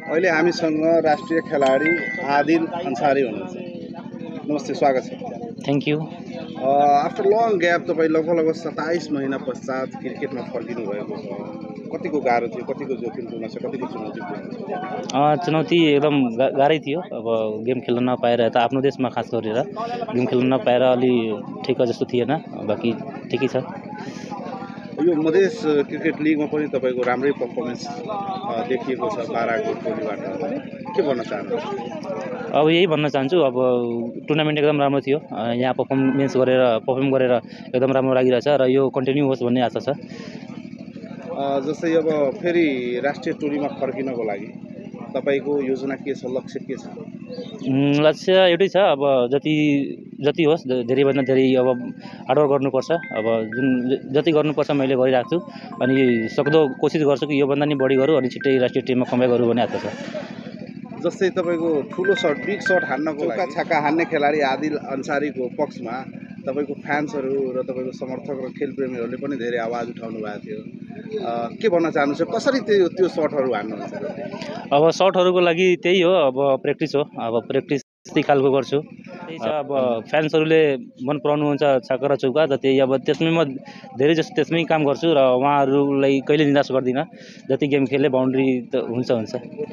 अहिले हामीसँग राष्ट्रिय खेलाडी आदिल अन्सारी हुनुहुन्छ। नमस्ते, स्वागत छ। Thank you. After long gap तपाईँ लगभग 27 महिना पश्चात क्रिकेटमा फर्किनु भएको छ। कतिको गाह्रो थियो, कतिको जोखिमपूर्ण छ, कतिको चुनौतीपूर्ण छ? चुनौती एकदम गाह्रै थियो। अब गेम खेल्न नपाएर यता आफ्नो देशमा खास गरेर गेम खेल्न नपाएर अलि ठिक जस्तो थिएन, बाँकी ठिकै छ। यो मधेस क्रिकेट लिगमा पनि तपाईँको राम्रै पर्फर्मेन्स देखिएको छ बाराको टोलीबाट। के भन्न चाहनुहुन्छ? अब यही भन्न चाहन्छु, अब टुर्नामेन्ट एकदम राम्रो थियो। यहाँ पर्फर्म गरेर एकदम राम्रो लागिरहेछ र यो कन्टिन्यू होस् भन्ने आशा छ। जस्तै अब फेरि राष्ट्रिय टोलीमा फर्किनको लागि तपाईँको योजना के छ, लक्ष्य के छ? लक्ष्य एउटै छ, अब जति होस् धेरैभन्दा धेरै अब हार्डवर्क गर्नुपर्छ। अब जति गर्नुपर्छ मैले गरिरहेको छु, अनि सक्दो कोसिस गर्छु कि योभन्दा नि बढी गरौँ अनि छिट्टै राष्ट्रिय टिममा कमाइ गरौँ भन्ने आशा छ। जस्तै तपाईँको ठुलो सट, बिग सट हान्नको लागि छक्का हान्ने खेलाडी आदिल अन्सारीको पक्षमा तपाईँको फ्यान्सहरू र तपाईँको समर्थक र खेलप्रेमीहरूले पनि धेरै आवाज उठाउनु भएको थियो। के भन्न चाहनुहुन्छ, कसरी त्यो सटहरू हान्नुहुन्छ? अब सटहरूको लागि त्यही हो, अब प्र्याक्टिस हो। अब प्र्याक्टिस त्यस्तै खालको गर्छु। त्यही छ, अब फ्यान्सहरूले मन पराउनुहुन्छ छक्का र चौका, त त्यही अब त्यसमै म धेरै जस्तो त्यसमै काम गर्छु र उहाँहरूलाई कहिले निराश गर्दिनँ। जति गेम खेले बााउन्ड्री त हुन्छ।